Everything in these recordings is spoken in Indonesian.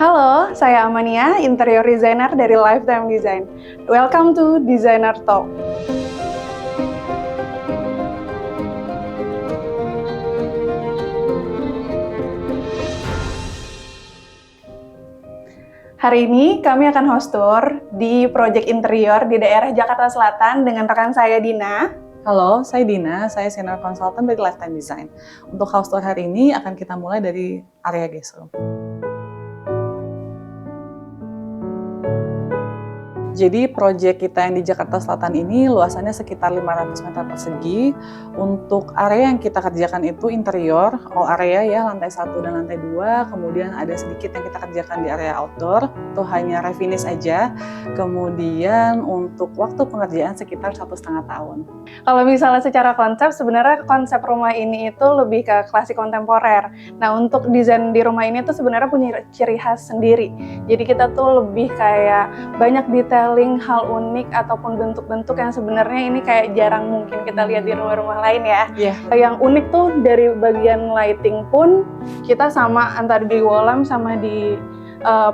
Halo, saya Amania, interior designer dari Lifetime Design. Welcome to Designer Talk. Hari ini kami akan host tour di proyek interior di daerah Jakarta Selatan dengan rekan saya Dina. Halo, saya Dina, saya senior consultant dari Lifetime Design. Untuk house tour hari ini akan kita mulai dari area guest room. Jadi proyek kita yang di Jakarta Selatan ini luasannya sekitar 500 meter persegi. Untuk area yang kita kerjakan itu interior, all area ya, lantai 1 dan lantai 2. Kemudian ada sedikit yang kita kerjakan di area outdoor, itu hanya refinish aja. Kemudian untuk waktu pengerjaan sekitar 1,5 tahun. Kalau misalnya secara konsep, sebenarnya konsep rumah ini itu lebih ke klasik kontemporer. Nah, untuk desain di rumah ini tuh sebenarnya punya ciri khas sendiri. Jadi kita tuh lebih kayak banyak detailing hal unik ataupun bentuk-bentuk yang sebenarnya ini kayak jarang mungkin kita lihat di rumah-rumah lain ya. Yeah. Yang unik tuh dari bagian lighting pun kita sama antara di wall lamp sama di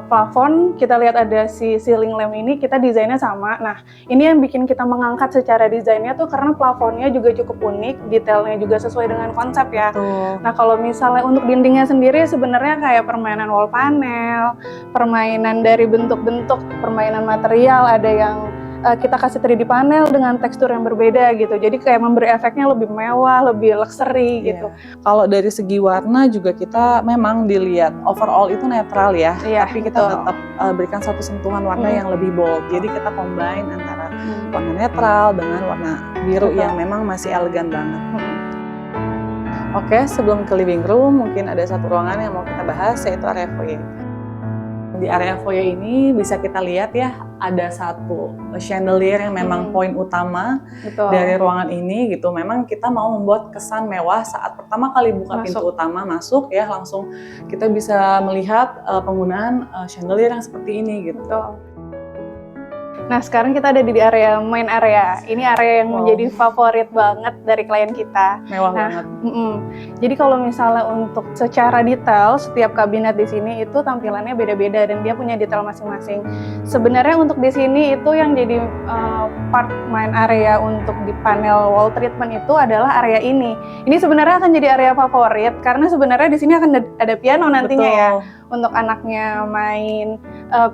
plafon, kita lihat ada si ceiling lamp ini, kita desainnya sama. Nah, ini yang bikin kita mengangkat secara desainnya tuh karena plafonnya juga cukup unik, detailnya juga sesuai dengan konsep ya. Nah, kalau misalnya untuk dindingnya sendiri sebenarnya kayak permainan wall panel, permainan dari bentuk-bentuk, permainan material, ada yang kita kasih 3D panel dengan tekstur yang berbeda gitu. Jadi kayak memberi efeknya lebih mewah, lebih luxury gitu. Kalau dari segi warna juga kita memang dilihat overall itu netral ya. Tapi kita tetap berikan satu sentuhan warna yang lebih bold. Jadi kita combine antara warna netral dengan warna biru yang memang masih elegan banget. Oke, sebelum ke living room mungkin ada satu ruangan yang mau kita bahas, yaitu area foyer. Di area foyer ini bisa kita lihat ya, ada satu chandelier yang memang poin utama dari ruangan ini gitu. Memang kita mau membuat kesan mewah saat pertama kali buka pintu utama masuk ya, langsung kita bisa melihat penggunaan chandelier yang seperti ini gitu. Nah, sekarang kita ada di area main area. Ini area yang menjadi favorit banget dari klien kita. Mewah banget. Jadi kalau misalnya untuk secara detail, setiap kabinet di sini itu tampilannya beda-beda dan dia punya detail masing-masing. Sebenarnya untuk di sini itu yang jadi part main area untuk di panel wall treatment itu adalah area ini. Ini sebenarnya akan jadi area favorit karena sebenarnya di sini akan ada piano nantinya ya. Untuk anaknya main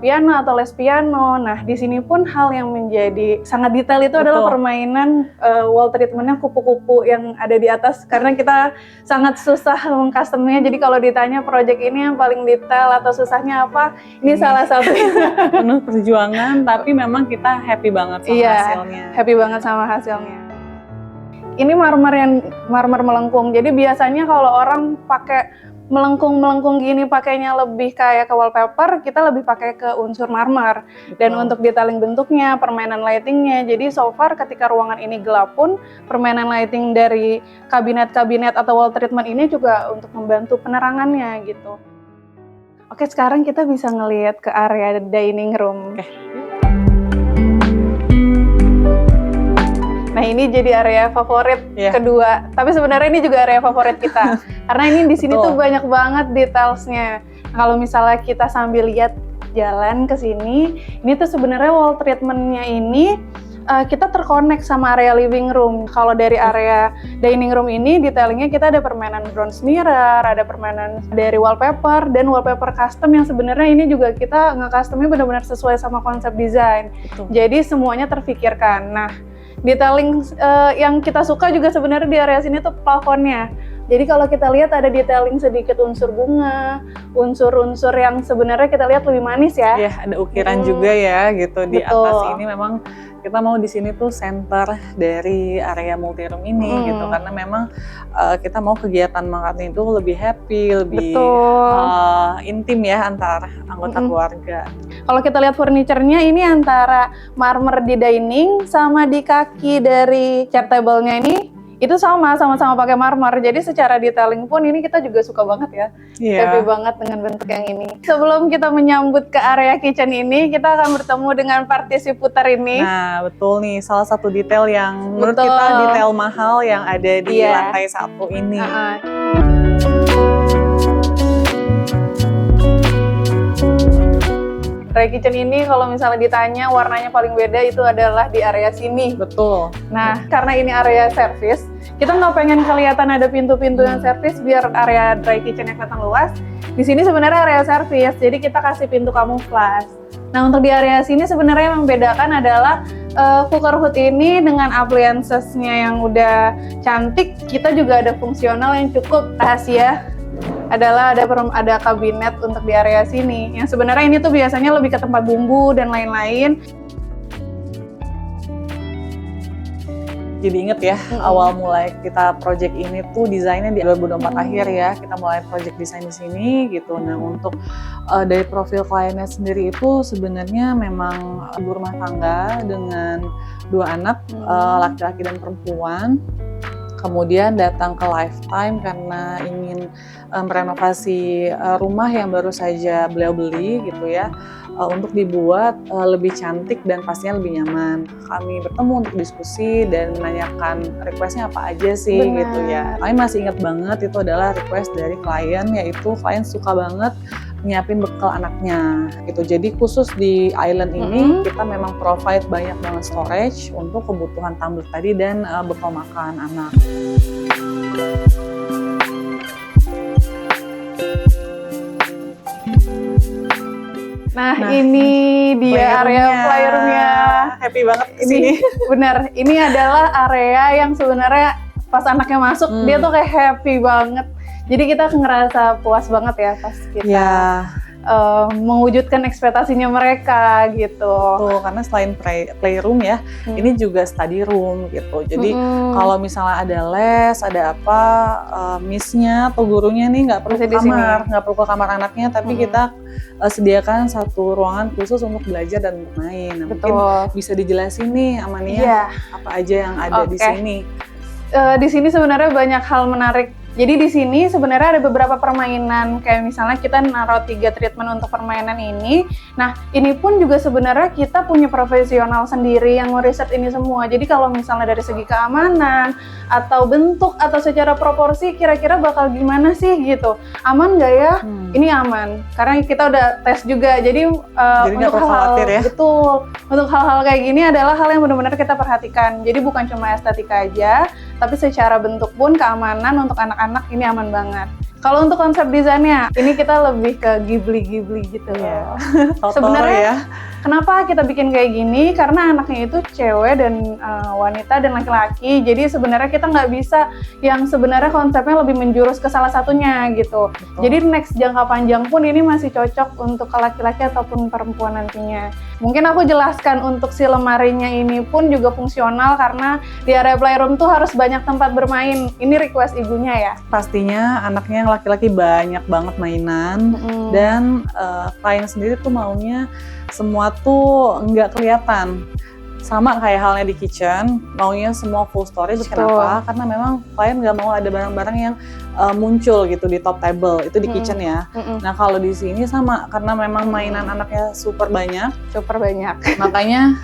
piano atau les piano. Nah, di sini pun hal yang menjadi sangat detail itu adalah permainan wall treatmentnya, kupu-kupu yang ada di atas. Karena kita sangat susah mengcustomnya. Jadi kalau ditanya proyek ini yang paling detail atau susahnya apa, ini salah satu. Penuh perjuangan, tapi memang kita happy banget sama hasilnya. Happy banget sama hasilnya. Ini marmer melengkung. Jadi biasanya kalau orang pakai melengkung gini pakainya lebih kayak ke wallpaper, kita lebih pakai ke unsur marmer. Dan untuk detailing bentuknya, permainan lightingnya, jadi so far ketika ruangan ini gelap pun permainan lighting dari kabinet-kabinet atau wall treatment ini juga untuk membantu penerangannya gitu. Oke, sekarang kita bisa ngelihat ke area dining room. Nah, ini jadi area favorit kedua. Tapi sebenarnya ini juga area favorit kita. Karena ini di sini tuh banyak banget detailsnya. Nah, kalau misalnya kita sambil lihat jalan ke sini, ini tuh sebenarnya wall treatment-nya ini kita terkonek sama area living room. Kalau dari area dining room ini detailingnya kita ada permainan bronze mirror, ada permainan dari wallpaper dan wallpaper custom yang sebenarnya ini juga kita nge-customnya benar-benar sesuai sama konsep desain. Jadi semuanya terfikirkan. Nah, detailing yang kita suka juga sebenarnya di area sini tuh plafonnya. Jadi kalau kita lihat ada detailing sedikit unsur bunga, unsur-unsur yang sebenarnya kita lihat lebih manis ya. Iya, ada ukiran juga ya gitu di atas ini. Memang kita mau di sini tuh center dari area multi room ini gitu, karena memang kita mau kegiatan makan itu lebih happy, lebih intim ya antar anggota keluarga. Kalau kita lihat furniture-nya ini antara marmer di dining sama di kaki dari chair table-nya ini itu sama-sama pakai marmer. Jadi secara detailing pun ini kita juga suka banget ya. Happy banget dengan bentuk yang ini. Sebelum kita menyambut ke area kitchen ini, kita akan bertemu dengan partisi putar ini. Nah, betul nih, salah satu detail yang menurut kita detail mahal yang ada di lantai 1 ini. dry kitchen ini kalau misalnya ditanya warnanya paling beda itu adalah di area sini. Betul. Nah, karena ini area service, kita nggak pengen kelihatan ada pintu-pintu yang service biar area dry kitchen yang kelihatan luas. Di sini sebenarnya area service, jadi kita kasih pintu camouflage. Nah, untuk di area sini sebenarnya yang membedakan adalah cooker hood ini dengan appliancesnya yang udah cantik, kita juga ada fungsional yang cukup rahasia. Adalah ada kabinet untuk di area sini. Yang sebenarnya ini tuh biasanya lebih ke tempat bumbu dan lain-lain. Jadi inget ya, awal mulai kita project ini tuh desainnya di 2024 akhir ya, kita mulai project desain di sini gitu. Nah untuk dari profil kliennya sendiri itu sebenarnya memang ibu rumah tangga dengan 2 anak, laki-laki dan perempuan. Kemudian datang ke Lifetime karena ingin merenovasi rumah yang baru saja beliau beli gitu ya, untuk dibuat lebih cantik dan pastinya lebih nyaman. Kami bertemu untuk diskusi dan menanyakan requestnya apa aja sih. Bener. Gitu ya. Kami masih ingat banget itu adalah request dari klien, yaitu klien suka banget nyiapin bekal anaknya gitu. Jadi khusus di island ini kita memang provide banyak banget storage untuk kebutuhan tumbler tadi dan bekal makan anak. Nah ini dia area playroomnya. Happy banget ini sini. Benar, ini adalah area yang sebenarnya pas anaknya masuk dia tuh kayak happy banget. Jadi kita ngerasa puas banget ya pas kita mewujudkan ekspektasinya mereka gitu. Tuh, karena selain playroom ya, ini juga study room gitu. Jadi kalau misalnya ada les, ada apa, miss-nya atau gurunya nih nggak perlu ke kamar, nggak perlu ke kamar anaknya, tapi kita sediakan satu ruangan khusus untuk belajar dan bermain. Nah, mungkin bisa dijelasin nih Amania apa aja yang ada di sini. Di sini sebenarnya banyak hal menarik. Jadi di sini sebenarnya ada beberapa permainan, kayak misalnya kita naruh 3 treatment untuk permainan ini. Nah, ini pun juga sebenarnya kita punya profesional sendiri yang ngeriset ini semua. Jadi kalau misalnya dari segi keamanan, atau bentuk, atau secara proporsi, kira-kira bakal gimana sih gitu. Aman nggak ya? Ini aman, karena kita udah tes juga. Jadi untuk hal-hal betul, untuk hal-hal kayak gini adalah hal yang benar-benar kita perhatikan. Jadi bukan cuma estetika aja, tapi secara bentuk pun keamanan untuk anak-anak ini aman banget. Kalau untuk konsep desainnya, ini kita lebih ke Ghibli gitu ya. Sebenarnya kenapa kita bikin kayak gini? Karena anaknya itu cewek dan wanita dan laki-laki. Jadi sebenarnya kita nggak bisa yang sebenarnya konsepnya lebih menjurus ke salah satunya gitu. Jadi next jangka panjang pun ini masih cocok untuk ke laki-laki ataupun perempuan nantinya. Mungkin aku jelaskan untuk si lemarinya ini pun juga fungsional karena di area playroom tuh harus banyak tempat bermain. Ini request ibunya ya. Pastinya anaknya yang laki-laki banyak banget mainan dan klien sendiri tuh maunya semua tuh nggak kelihatan. Sama kayak halnya di kitchen, maunya semua full storage. Kenapa? Karena memang klien nggak mau ada barang-barang yang muncul gitu di top table, itu di kitchen ya. Nah kalau di sini sama, karena memang mainan anaknya super banyak. Makanya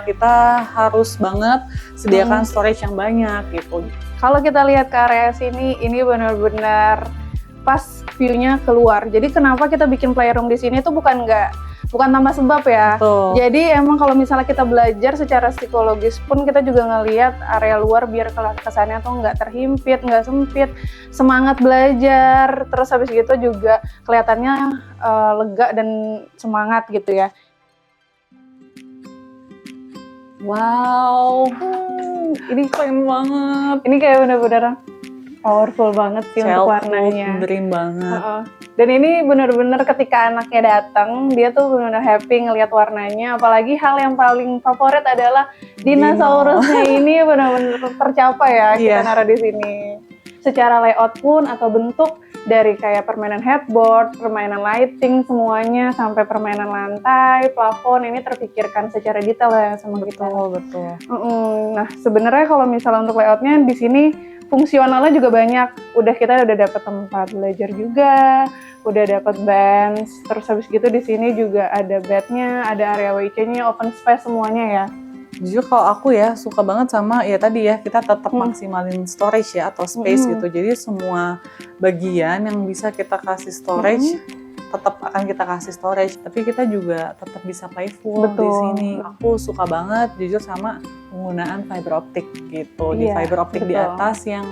kita harus banget sediakan storage yang banyak gitu. Kalau kita lihat ke area sini, ini benar-benar pas view-nya keluar. Jadi kenapa kita bikin playroom di sini tuh bukan tanpa sebab ya. Betul. Jadi emang kalau misalnya kita belajar secara psikologis pun kita juga ngelihat area luar biar kesannya tuh nggak terhimpit, nggak sempit, semangat belajar. Terus habis gitu juga kelihatannya lega dan semangat gitu ya. Wow, ini keren banget. Ini kayak bener-bener powerful banget sih untuk warnanya. Dream banget. Dan ini benar-benar ketika anaknya datang, dia tuh benar-benar happy ngelihat warnanya. Apalagi hal yang paling favorit adalah dinosaurusnya ini benar-benar tercapai ya kita naruh di sini. Secara layout pun atau bentuk dari kayak permainan headboard, permainan lighting semuanya sampai permainan lantai, plafon ini terpikirkan secara detail ya sama kita. Betul. Nah sebenarnya kalau misalnya untuk layoutnya di sini fungsionalnya juga banyak. Kita udah dapat tempat belajar juga, udah dapat bench. Terus habis gitu di sini juga ada bednya, ada area WC-nya, open space semuanya ya. Jujur kalau aku ya suka banget sama ya tadi ya kita tetap maksimalin storage ya atau space gitu. Jadi semua bagian yang bisa kita kasih storage tetap akan kita kasih storage, tapi kita juga tetap bisa playful Betul. di sini. Aku suka banget jujur sama penggunaan fiber optik gitu. Di fiber optik di atas yang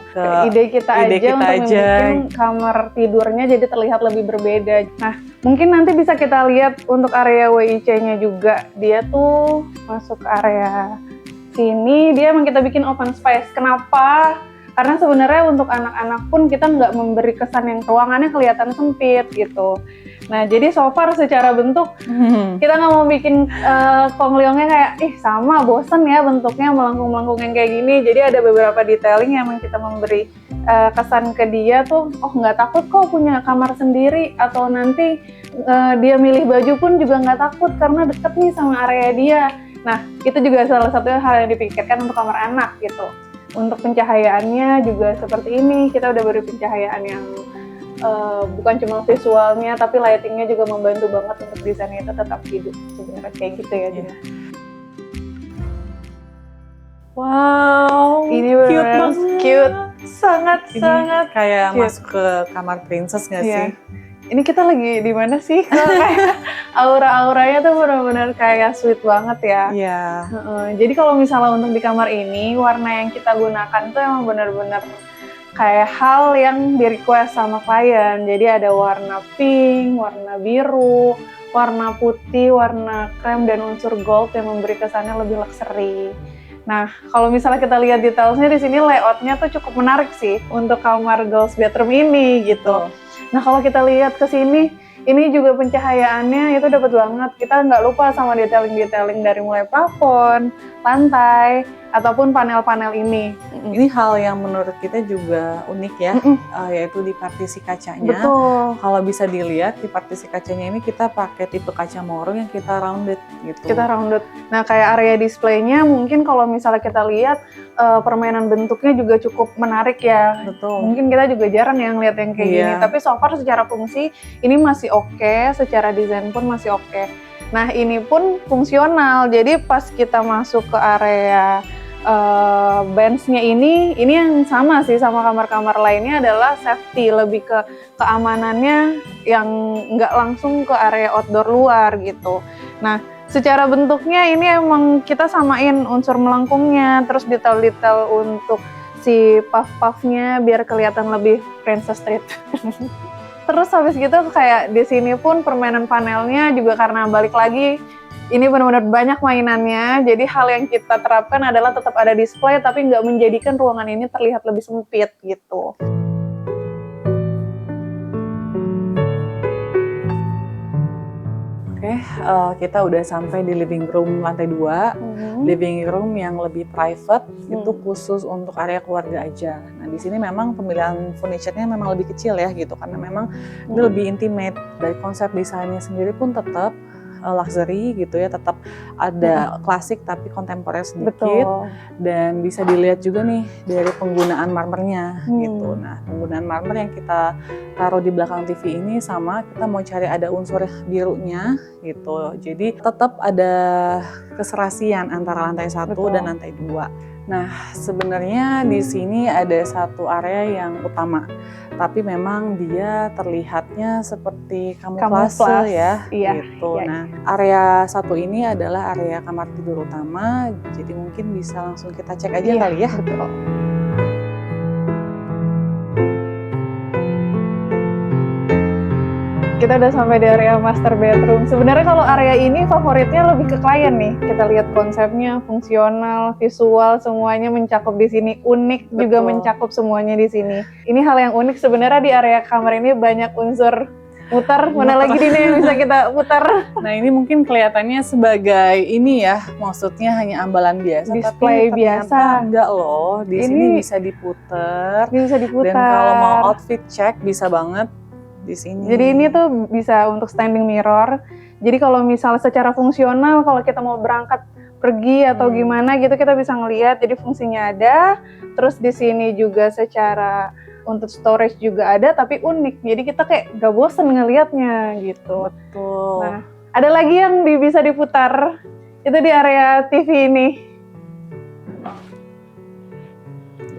ide kita untuk membuat kamar tidurnya jadi terlihat lebih berbeda. Nah, mungkin nanti bisa kita lihat untuk area WIC-nya juga. Dia tuh masuk ke area sini, dia emang kita bikin open space. Kenapa? Karena sebenarnya untuk anak-anak pun kita nggak memberi kesan yang ruangannya kelihatan sempit gitu. Nah, jadi so far secara bentuk kita nggak mau bikin Kongliongnya kayak sama, bosen ya bentuknya melengkung-melengkung yang kayak gini. Jadi ada beberapa detailing yang emang kita memberi kesan ke dia tuh, nggak takut kok punya kamar sendiri, atau nanti dia milih baju pun juga nggak takut karena deket nih sama area dia. Nah, itu juga salah satu hal yang dipikirkan untuk kamar anak gitu. Untuk pencahayaannya juga seperti ini, kita udah beri pencahayaan yang bukan cuma visualnya, tapi lightingnya juga membantu banget untuk desainnya itu tetap hidup sebenarnya kayak gitu ya. Wow, ini cute banget, cute, sangat kayak cute. Masuk ke kamar princess nggak sih? Ini kita lagi di mana sih? Kayak aura-auranya tuh benar-benar kayak sweet banget ya. Iya. Jadi kalau misalnya untuk di kamar ini, warna yang kita gunakan tuh emang benar-benar kayak hal yang di-request sama klien. Jadi ada warna pink, warna biru, warna putih, warna krem, dan unsur gold yang memberi kesannya lebih luxury. Nah, kalau misalnya kita lihat detailnya di sini, layoutnya tuh cukup menarik sih untuk kamar girls bedroom ini gitu. Nah, kalau kita lihat ke sini, ini juga pencahayaannya itu dapat banget. Kita nggak lupa sama detailing-detailing dari mulai plafon, lantai, ataupun panel-panel ini. Ini hal yang menurut kita juga unik ya, yaitu di partisi kacanya. Betul. Kalau bisa dilihat di partisi kacanya ini kita pakai tipe kaca Moro yang kita rounded gitu. Kita rounded. Nah, kayak area displaynya mungkin kalau misalnya kita lihat permainan bentuknya juga cukup menarik ya. Betul. Mungkin kita juga jarang yang lihat yang kayak gini. Tapi so far secara fungsi ini masih oke, secara desain pun masih oke. Nah, ini pun fungsional. Jadi pas kita masuk ke area bench-nya ini yang sama sih sama kamar-kamar lainnya adalah safety, lebih ke keamanannya yang nggak langsung ke area outdoor luar gitu. Nah, secara bentuknya ini emang kita samain unsur melengkungnya, terus detail-detail untuk si puff-puffnya biar kelihatan lebih princess street. Terus habis gitu kayak di sini pun permainan panelnya juga karena balik lagi ini benar-benar banyak mainannya, jadi hal yang kita terapkan adalah tetap ada display tapi nggak menjadikan ruangan ini terlihat lebih sempit gitu. Oke, kita udah sampai di living room lantai 2. Living room yang lebih private, itu khusus untuk area keluarga aja. Nah, di sini memang pemilihan furniture-nya memang lebih kecil ya gitu, karena memang ini lebih intimate. Dari konsep desainnya sendiri pun tetap luxury gitu ya, tetap ada klasik tapi kontemporer sedikit. Betul. Dan bisa dilihat juga nih dari penggunaan marmernya gitu. Nah, penggunaan marmer yang kita taruh di belakang TV ini sama kita mau cari ada unsur birunya gitu. Jadi tetap ada keserasian antara lantai 1 dan lantai 2. Nah, sebenarnya di sini ada satu area yang utama, tapi memang dia terlihatnya seperti kamuflase ya, gitu. Nah, area 1 ini adalah area kamar tidur utama, jadi mungkin bisa langsung kita cek aja kali ya. Betul. Kita udah sampai di area master bedroom. Sebenarnya kalau area ini favoritnya lebih ke klien nih. Kita lihat konsepnya, fungsional, visual, semuanya mencakup di sini. Unik juga mencakup semuanya di sini. Ini hal yang unik sebenarnya di area kamar ini banyak unsur muter. Mana lagi nih yang bisa kita putar? Nah, ini mungkin kelihatannya sebagai ini ya, maksudnya hanya ambalan biasa. Display tapi biasa. Enggak loh, di sini bisa diputer. Bisa diputar. Dan kalau mau outfit check bisa banget di sini. Jadi ini tuh bisa untuk standing mirror. Jadi kalau misalnya secara fungsional, kalau kita mau berangkat pergi atau gimana gitu, kita bisa ngelihat. Jadi fungsinya ada. Terus di sini juga secara untuk storage juga ada, tapi unik. Jadi kita kayak gak bosen ngelihatnya gitu. Betul. Nah, ada lagi yang bisa diputar. Itu di area TV ini.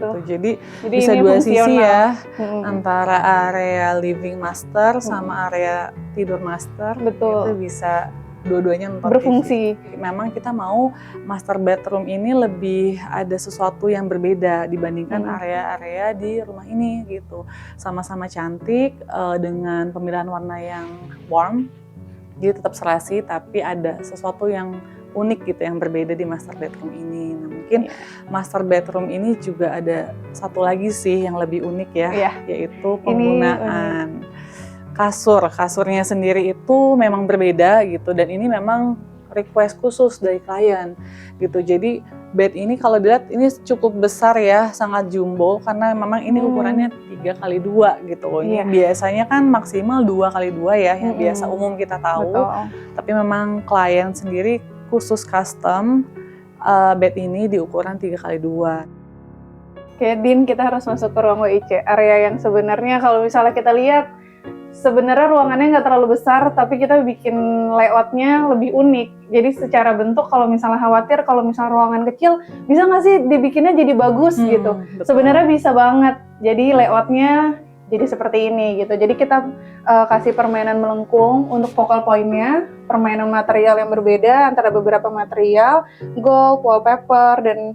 gitu. Jadi bisa dua sisi ya, antara area living master sama area tidur master. Betul. Itu bisa dua-duanya nonton berfungsi. TV. Memang kita mau master bedroom ini lebih ada sesuatu yang berbeda dibandingkan area-area di rumah ini gitu. Sama-sama cantik dengan pemilihan warna yang warm, jadi tetap serasi tapi ada sesuatu yang unik gitu yang berbeda di master bedroom ini. Nah, mungkin master bedroom ini juga ada satu lagi sih yang lebih unik ya, yaitu penggunaan kasurnya sendiri itu memang berbeda gitu, dan ini memang request khusus dari klien gitu. Jadi bed ini kalau dilihat ini cukup besar ya, sangat jumbo karena memang ini ukurannya 3x2 gitu. Ini biasanya kan maksimal 2x2 ya, yang biasa umum kita tahu. Tapi memang klien sendiri khusus custom bed ini di ukuran 3x2. Oke, Din, kita harus masuk ke ruang WIC, area yang sebenarnya kalau misalnya kita lihat sebenarnya ruangannya nggak terlalu besar, tapi kita bikin layoutnya lebih unik. Jadi secara bentuk kalau misalnya khawatir, kalau misalnya ruangan kecil, bisa nggak sih dibikinnya jadi bagus gitu? Sebenarnya bisa banget. Jadi layoutnya jadi seperti ini gitu. Jadi kita kasih permainan melengkung untuk focal point-nya, permainan material yang berbeda antara beberapa material, gold, wallpaper, dan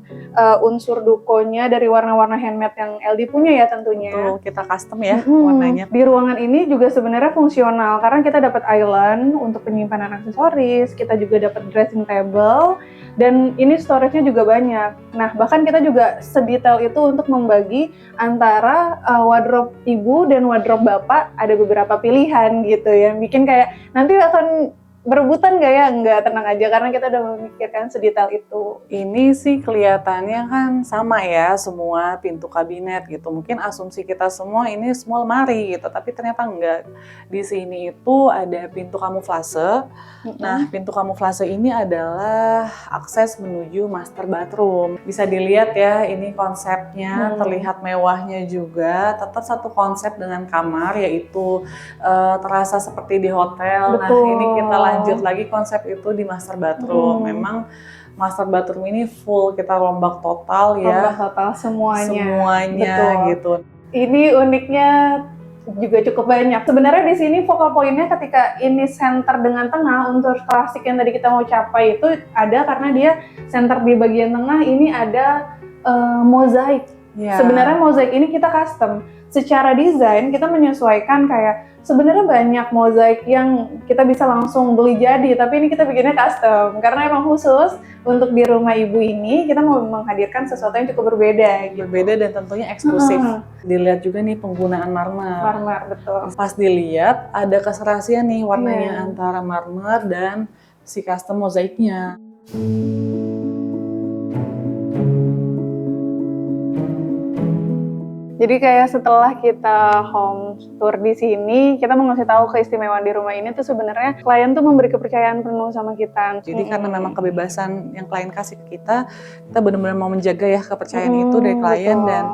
unsur dukonya dari warna-warna handmade yang LD punya ya tentunya. Betul, kita custom ya warnanya. Di ruangan ini juga sebenarnya fungsional karena kita dapat island untuk penyimpanan aksesoris, kita juga dapat dressing table, dan ini storage-nya juga banyak. Nah, bahkan kita juga sedetail itu untuk membagi antara wardrobe ibu dan wardrobe bapak, ada beberapa pilihan gitu ya. Bikin kayak nanti akan berebutan gak ya? Enggak, tenang aja karena kita udah memikirkan sedetail itu. Ini sih kelihatannya kan sama ya, semua pintu kabinet gitu. Mungkin asumsi kita semua ini semua lemari gitu, tapi ternyata enggak. Di sini itu ada pintu kamuflase. Nah, pintu kamuflase ini adalah akses menuju master bathroom. Bisa dilihat ya, ini konsepnya terlihat mewahnya juga. Tetap satu konsep dengan kamar, yaitu terasa seperti di hotel. Betul. Nah, ini kita lanjut lagi konsep itu di master bathroom. Memang master bathroom ini full kita rombak total ya. Rombak total semuanya. Betul. Gitu. Ini uniknya juga cukup banyak. Sebenarnya di sini focal point-nya ketika ini center dengan tengah, unsur klasik yang tadi kita mau capai itu ada karena dia center di bagian tengah ini ada mozaik. Sebenarnya mozaik ini kita custom. Secara desain kita menyesuaikan kayak sebenarnya banyak mozaik yang kita bisa langsung beli jadi, tapi ini kita bikinnya custom karena emang khusus untuk di rumah ibu ini kita mau menghadirkan sesuatu yang cukup berbeda. Gitu. Berbeda dan tentunya eksklusif. Dilihat juga nih penggunaan marmer. Marmer, betul. Pas dilihat ada keserasian nih warnanya antara marmer dan si custom mozaiknya. Jadi kayak setelah kita home tour di sini, kita mau ngasih tahu keistimewaan di rumah ini tuh sebenarnya klien tuh memberi kepercayaan penuh sama kita. Jadi karena memang kebebasan yang klien kasih ke kita benar-benar mau menjaga ya kepercayaan itu dari klien. Dan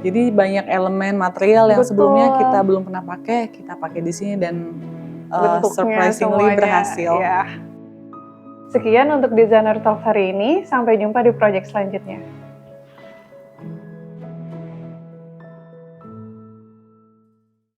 jadi banyak elemen material yang sebelumnya kita belum pernah pakai, kita pakai di sini dan surprisingly berhasil. Ya. Sekian untuk Designer Talks hari ini, sampai jumpa di project selanjutnya.